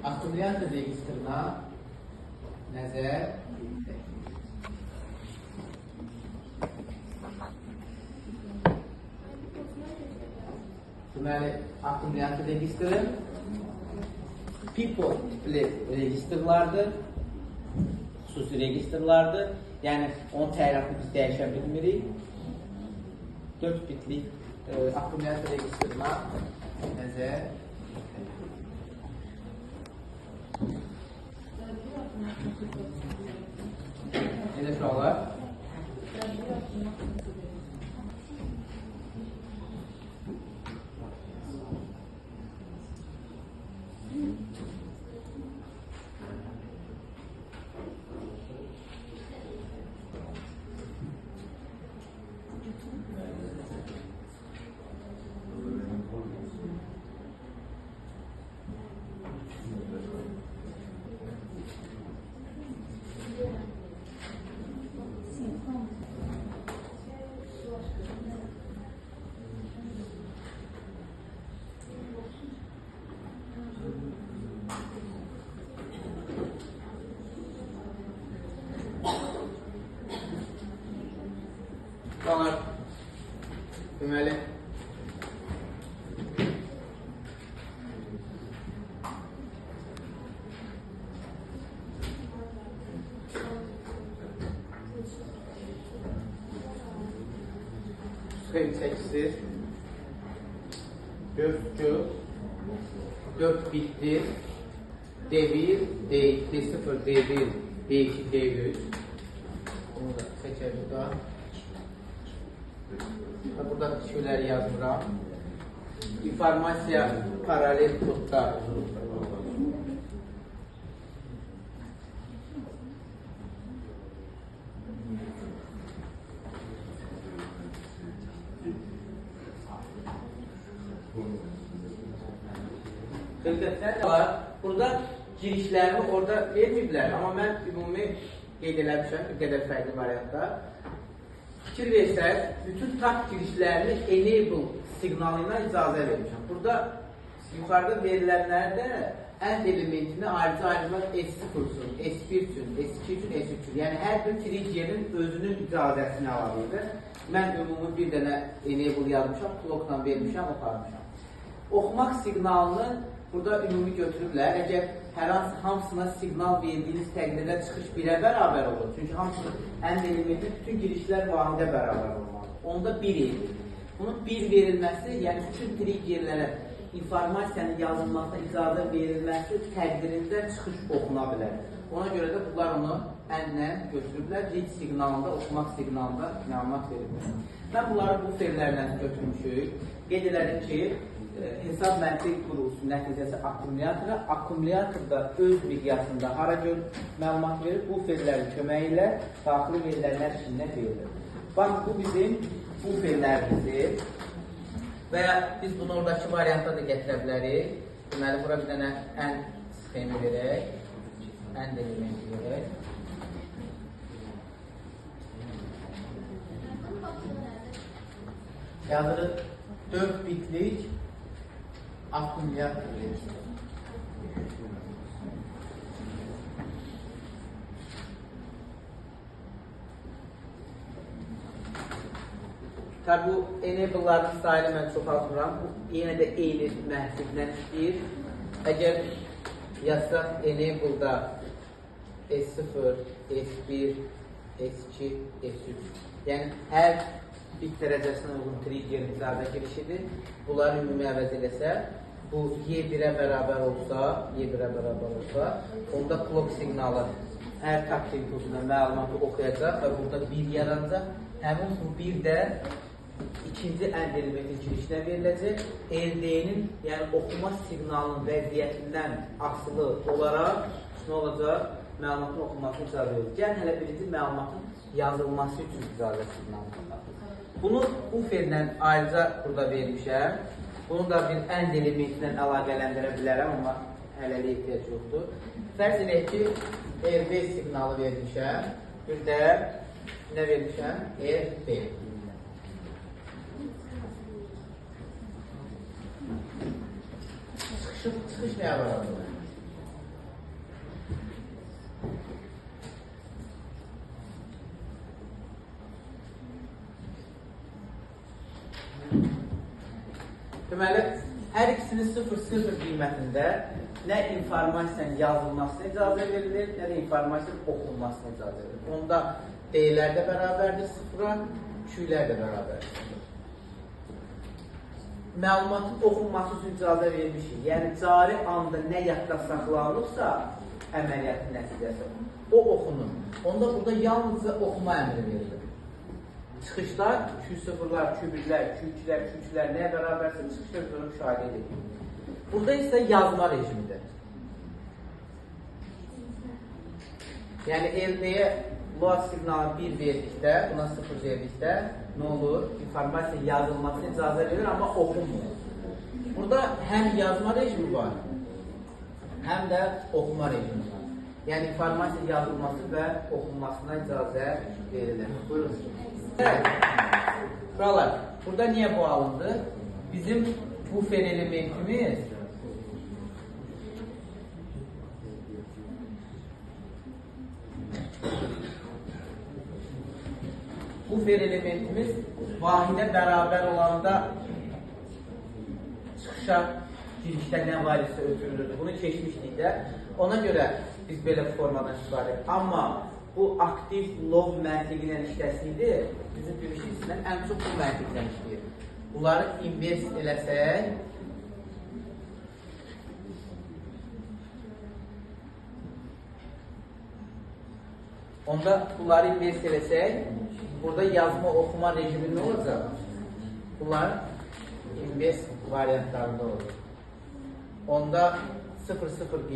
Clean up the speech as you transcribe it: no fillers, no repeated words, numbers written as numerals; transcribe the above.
akkumulyator registrına nəzər etdik. Deməli, akkumulyator registri people tipli registrlardır, xüsusi registrlardır. Yəni, onun təyyarətini biz dəyişə bilmirik. 4 bitlik akkumulyator registrına nəzər Elə suallar? Sonra deməli Sxem çəkisi 4 bitdir. D1, D0, D1, D2, D3. Bunu da seçək burada. Burada şeyləri yazmıram. İnformasiya paralel kodda xilqətlər də var. Burada girişlərimi orada verməyiblər, amma mən ümumi qeyd eləmişəm bir qədər fərqli variantda. Fikir versək, bütün tap girişlərini enable siqnalı ilə icazə vermişəm. Burada yuxarıda verilənlərdə end elementini ayrıca S0 üçün, S1 üçün, S2 üçün, S3 üçün. Yəni hər bir triggerin özünün icazəsini alabilir. Mən ümumi bir dənə enable yazmışam, clockla vermişəm, aparmışam. Oxumaq siqnalını burada ümumi götürürlər. Əgər hər hamısına siqnal verdiyiniz təqdirdə çıxış 1-ə bərabər olur. Çünki hamısının end elementi bütün girişlər vahidə bərabər olmalıdır. Onda 1 edir. Bunun 1 verilməsi, yəni bütün triggerlərə informasiyanın yazılmasına icazə verilməsi təqdirində çıxış oxuna bilər. Ona görə də bunlar onu endlə götürüblər. Read siqnalında, oxumaq siqnalında məlumat verilmir. Mən bunları bu ferlərlə götürmüşük. Qeyd elədim ki, hesab məntiq qurulsun nəticəsi akkumulyatora, akkumulyatorda öz miqyasında hara məlumat verir, bu ferlərin köməyi ilə daxili verilənlər işinə verilir. Bax, bu bizim bu ferlərimizdir və ya biz bunu oradakı variantda da gətirə bilərik. Deməli, bura bir dənə end sxemi verək, end elementi verək. Yazırıq 4 bitlik akkumulyator registri. Tabi bu enable'ların sayını mən çoxaltmıram. Bu yenə də eyni məhsuldən istəyir. Əgər yazsaq enable'da S0, S1, S2, S3. Yəni hər bit dərəcəsinə uyğun triggerin icazə girişidir. Bunları ümumi əvəz eləsə, bu Y1-ə bərabər olsa, onda clock siqnalı hər tap impulsuna məlumatı oxuyacaq və burada 1 yaranacaq. Həmin bu 1 də ikinci end elementin girişinə veriləcək. LD'nin, yəni oxuma siqnalının vəziyyətindən asılı olaraq nə olacaq? Məlumatın oxunmasını icazə verir. Gəlin hələ birinci məlumatın yazılması üçün icazə siqnalında. Bunu buferlə ayrıca burada vermişəm. Bunu da bir end elementindən əlaqələndirə bilərəm, amma hələlik ehtiyac yoxdur. Fərz edək ki, RB siqnalı vermişəm. Bir də nə vermişəm? RB. Çıxış nəyə var? Deməli, hər ikisinin 0-0 qiymətində nə informasiyanın yazılmasına icazə verilir, nə də informasiyanın oxunmasına icazə verilir. Onda D-lər də bərabərdir 0-a, Q-lər də bərabərdir. Məlumatın oxunması üçün icazə vermişik. Yəni, cari anda nə yadda saxlanılıbsa, əməliyyatın nəticəsi, o oxunur. Onda burada yalnızca oxuma əmri verilir. Çıxışlar, Q0-lar, Q1-lər, Q2-lər, Q3-lər nəyə bərabərsə çıxışlar üzrə müşahidə edilir. Burada isə yazma rejimidir. Yəni, LD-yə load signalı 1 verdikdə, buna 0 verdikdə nə olur? İnformasiya yazılmasına icazə verilir, amma oxunmur. Burada həm yazma rejimi var, həm də oxuma rejimi var. Yəni, informasiya yazılması və oxunmasına icazə verilir. Buyurun. Evet. Uşaqlar, burada niyə bu alındı? Bizim buffer elementimiz vahidə bərabər olanda çıxışa girişdə nə varisə ötürülürdü. Bunu keçmişdik də. Ona görə biz belə formadan istifadə edirik. Amma bu aktiv log məntiqi ilə işləsiydi, bizim bilişimizdən ən çox bu məntiqlə işləyir. Bunları invers eləsək, onda bunları invers eləsək, burada yazma, oxuma rejimi nə olacaq? Bunlar invers variantlarında olur. Onda 0-0